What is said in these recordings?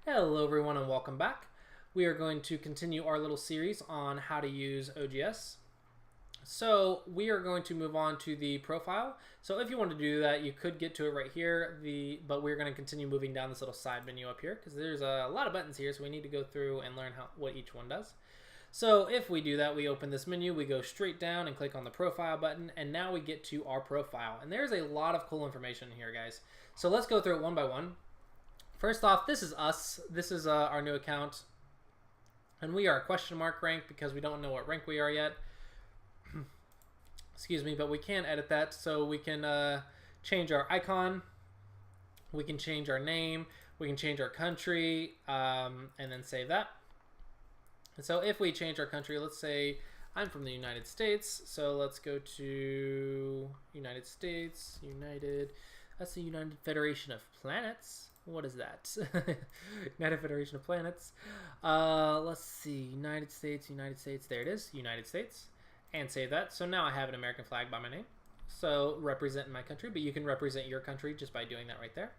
Hello everyone and welcome back. We are going to continue our little series on how to use OGS. So we are going to move on to the profile. So if you want to do that, you could get to it right here. But we're going to continue moving down this little side menu up here because there's a lot of buttons here, so we need to go through and learn what each one does. So if we do that, we open this menu, we go straight down and click on the profile button, and now we get to our profile. And there's a lot of cool information here, guys. So let's go through it one by one. First off, this is us. This is our new account. And we are question mark rank because we don't know what rank we are yet. Excuse me, but we can edit that. So we can change our icon. We can change our name. We can change our country and then save that. And so if we change our country, let's say I'm from the United States. So let's go to United States, United. That's the United Federation of Planets. What is that? United Federation of Planets. Let's see. United States. There it is. United States. And save that. So now I have an American flag by my name. So represent my country, but you can represent your country just by doing that right there.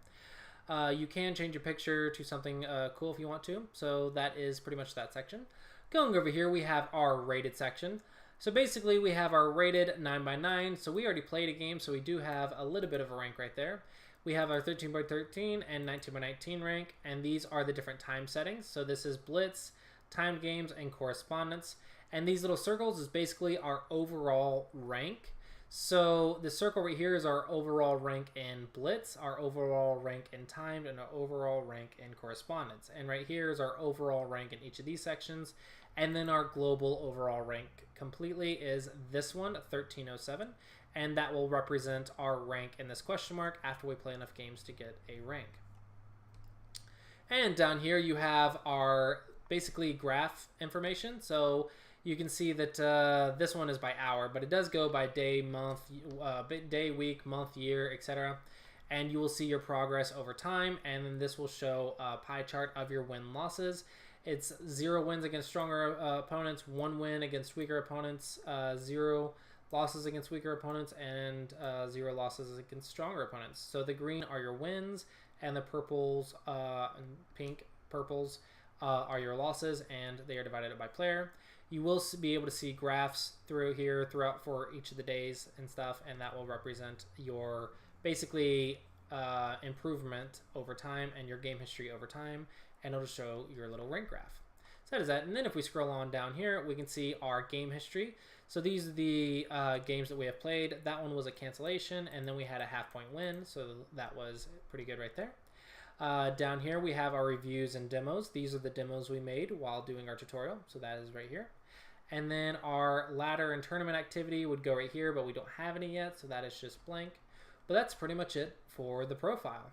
You can change your picture to something cool if you want to. So that is pretty much that section. Going over here, we have our rated section. So basically, we have our rated 9x9. So we already played a game, so we do have a little bit of a rank right there. We have our 13x13 and 19x19 rank, and these are the different time settings. So this is Blitz, timed games, and correspondence. And these little circles is basically our overall rank. So the circle right here is our overall rank in Blitz, our overall rank in timed, and our overall rank in correspondence. And right here is our overall rank in each of these sections. And then our global overall rank completely is this one, 1307. And that will represent our rank in this question mark after we play enough games to get a rank. And down here you have our basically graph information. So you can see that this one is by hour, but it does go by day, month, day, week, month, year, etc. And you will see your progress over time, and then this will show a pie chart of your win-losses. It's 0 wins against stronger opponents, 1 win against weaker opponents, 0 losses against weaker opponents, and 0 losses against stronger opponents. So the green are your wins, and the purples, and pink purples are your losses, and they are divided by player. You will be able to see graphs through here throughout for each of the days and stuff, and that will represent your basically improvement over time and your game history over time, and it'll show your little rank graph. So that is that. And then if we scroll on down here, we can see our game history. So these are the games that we have played. That one was a cancellation, and then we had a half-point win, so that was pretty good right there. Down here we have our reviews and demos. These are the demos we made while doing our tutorial, so that is right here. And then our ladder and tournament activity would go right here, but we don't have any yet, so that is just blank. But that's pretty much it for the profile.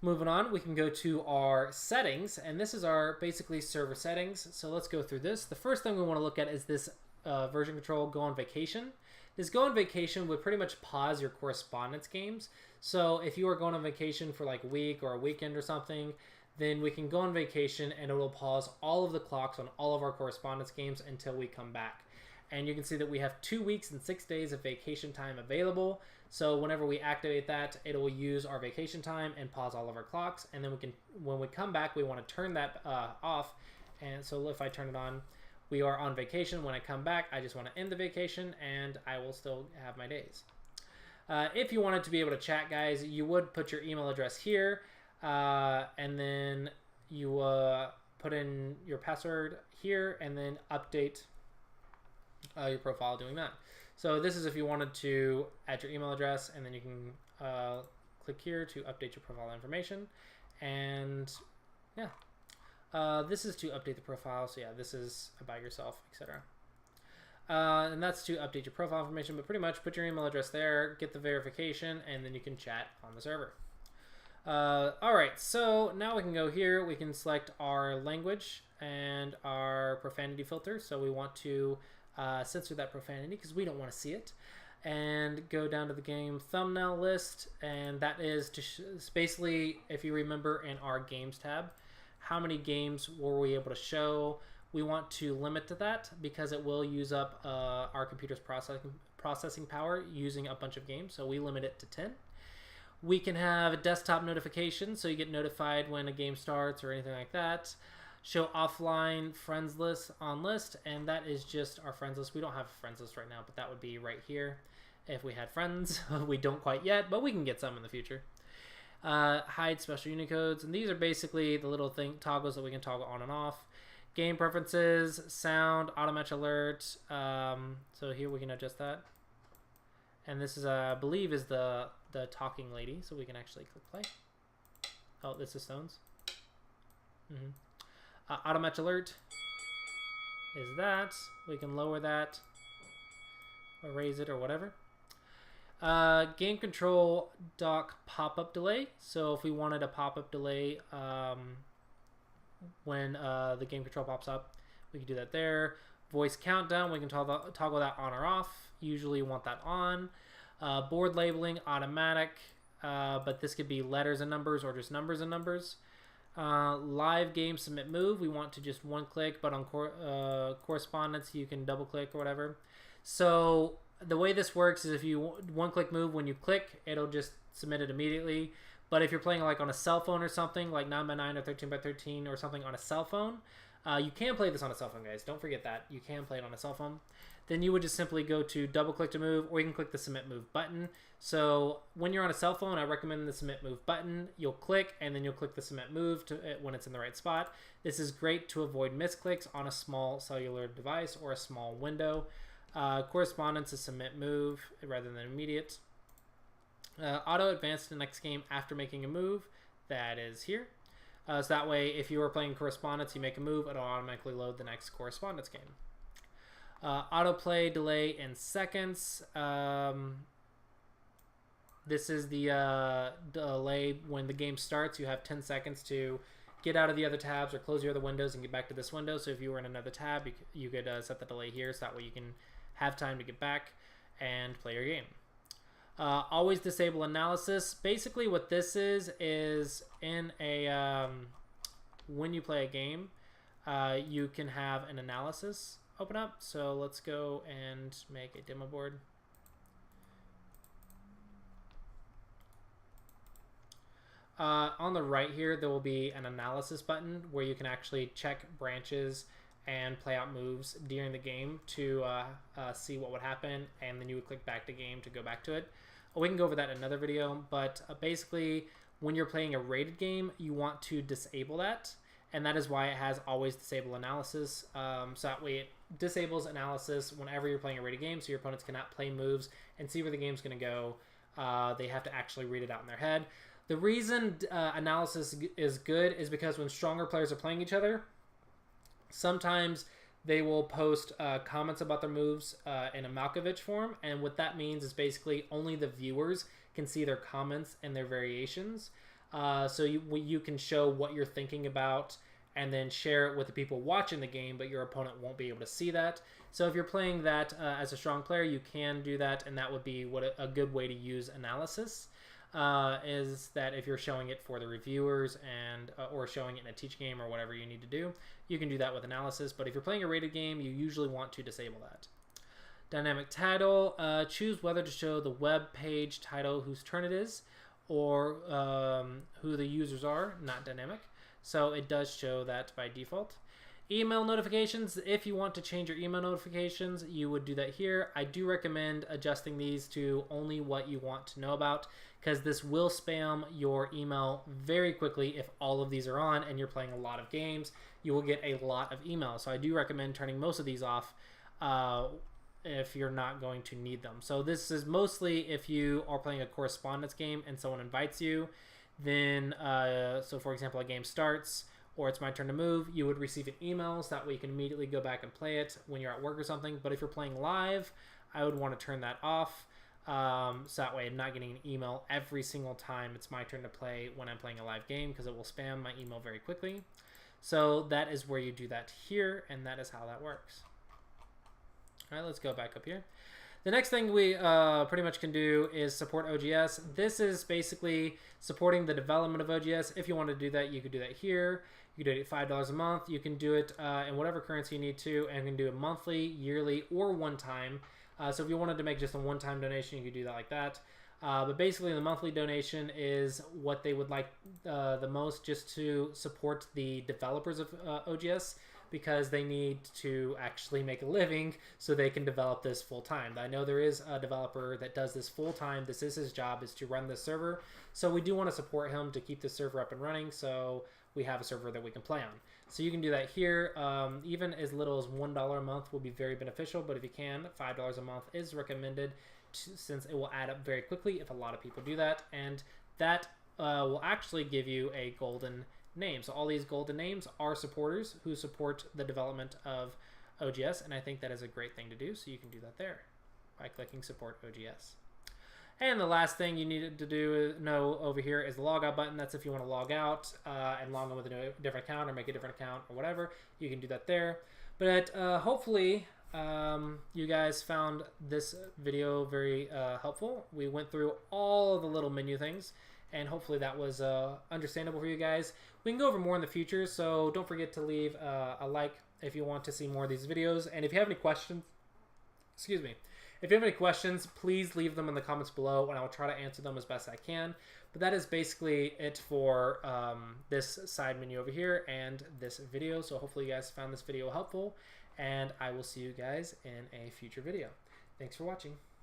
Moving on, we can go to our settings, and this is our basically server settings. So let's go through this. The first thing we want to look at is this version control go on vacation. This go on vacation would pretty much pause your correspondence games. So if you are going on vacation for like a week or a weekend or something, then we can go on vacation and it will pause all of the clocks on all of our correspondence games until we come back. And you can see that we have 2 weeks and 6 days of vacation time available. So whenever we activate that, it will use our vacation time and pause all of our clocks. And then we can, when we come back, we want to turn that off. And so if I turn it on, we are on vacation. When I come back, I just want to end the vacation and I will still have my days. If you wanted to be able to chat, guys, you would put your email address here. And then you put in your password here and then update your profile doing that. So this is if you wanted to add your email address, and then you can click here to update your profile information. And yeah, this is to update the profile. So yeah, this is about yourself, etc. And that's to update your profile information, but pretty much put your email address there, get the verification, and then you can chat on the server. Alright, so now we can go here, we can select our language and our profanity filter. So we want to censor that profanity because we don't want to see it. And go down to the game thumbnail list, and that is to basically, if you remember in our games tab, how many games were we able to show. We want to limit to that because it will use up our computer's processing power using a bunch of games. So we limit it to 10. We can have desktop notifications, so you get notified when a game starts or anything like that. Show offline friends list on list, and that is just our friends list. We don't have a friends list right now, but that would be right here if we had friends. We don't quite yet, but we can get some in the future. Hide special Unicodes, and these are basically the little toggles that we can toggle on and off. Game preferences, sound, auto match alert. So here we can adjust that. And this is, I believe, is the talking lady, so we can actually click play. Oh, this is Stones. Auto match alert is that. We can lower that or raise it or whatever. Game control dock pop-up delay. So if we wanted a pop-up delay when the game control pops up, we can do that there. Voice countdown, we can toggle that on or off. Usually want that on. Board labeling, automatic, but this could be letters and numbers or just numbers and numbers. Live game submit move, we want to just one click, but on correspondence you can double click or whatever. So the way this works is if you one click move, when you click, it'll just submit it immediately. But if you're playing like on a cell phone or something, like 9x9 or 13x13 or something on a cell phone, you can play this on a cell phone, guys. Don't forget that. You can play it on a cell phone. Then you would just simply go to double click to move, or you can click the submit move button. So when you're on a cell phone, I recommend the submit move button. You'll click, and then you'll click the submit move when it's in the right spot. This is great to avoid misclicks on a small cellular device or a small window. Correspondence is submit move rather than immediate. Auto advance to the next game after making a move. That is here. So that way, if you are playing correspondence, you make a move, it'll automatically load the next correspondence game. Autoplay delay in seconds. This is the delay when the game starts. You have 10 seconds to get out of the other tabs or close your other windows and get back to this window. So if you were in another tab, you could set the delay here, so that way you can have time to get back and play your game. Always disable analysis. Basically what this is in a when you play a game, you can have an analysis open up. So let's go and make a demo board. On the right here, there will be an analysis button where you can actually check branches and play out moves during the game to see what would happen, and then you would click back to game to go back to it. We can go over that in another video, but basically when you're playing a rated game, you want to disable that, and that is why it has always disable analysis. So that way it disables analysis whenever you're playing a rated game, so your opponents cannot play moves and see where the game's going to go. They have to actually read it out in their head. The reason analysis is good is because when stronger players are playing each other, sometimes they will post comments about their moves in a Malkovich form, and what that means is basically only the viewers can see their comments and their variations. So you can show what you're thinking about and then share it with the people watching the game, but your opponent won't be able to see that. So if you're playing that as a strong player, you can do that, and that would be what a good way to use analysis. Is that if you're showing it for the reviewers and or showing it in a teach game or whatever you need to do, you can do that with analysis. But if you're playing a rated game, you usually want to disable that. Dynamic title, choose whether to show the web page title whose turn it is, or who the users are, not dynamic. So it does show that by default. Email notifications, if you want to change your email notifications, you would do that here. I do recommend adjusting these to only what you want to know about, because this will spam your email very quickly if all of these are on and you're playing a lot of games. You will get a lot of emails. So I do recommend turning most of these off if you're not going to need them. So this is mostly if you are playing a correspondence game and someone invites you, then so for example, a game starts or it's my turn to move, you would receive an email, so that way you can immediately go back and play it when you're at work or something. But if you're playing live, I would want to turn that off, so that way I'm not getting an email every single time it's my turn to play when I'm playing a live game, because it will spam my email very quickly. So that is where you do that here, and that is how that works. All right, let's go back up here. The next thing we pretty much can do is support OGS. This is basically supporting the development of OGS. If you want to do that, you could do that here. You can do it at $5 a month. You can do it in whatever currency you need to, and you can do it monthly, yearly, or one time. So if you wanted to make just a one-time donation, you could do that like that. But basically, the monthly donation is what they would like the most, just to support the developers of OGS, because they need to actually make a living so they can develop this full time. I know there is a developer that does this full time. This is his job, is to run this server. So we do want to support him to keep the server up and running, so we have a server that we can play on. So you can do that here. Even as little as $1 a month will be very beneficial, but if you can, $5 a month is recommended, since it will add up very quickly if a lot of people do that, and that will actually give you a golden name. So all these golden names are supporters who support the development of OGS, and I think that is a great thing to do, so you can do that there by clicking support OGS. And the last thing you need to know over here is the logout button. That's if you want to log out and log in with a different account or make a different account or whatever. You can do that there. But hopefully you guys found this video very helpful. We went through all of the little menu things, and hopefully that was understandable for you guys. We can go over more in the future, so don't forget to leave a like if you want to see more of these videos. And if you have any questions, excuse me, if you have any questions, please leave them in the comments below, and I'll try to answer them as best I can. But that is basically it for this side menu over here and this video. So hopefully you guys found this video helpful, and I will see you guys in a future video. Thanks for watching.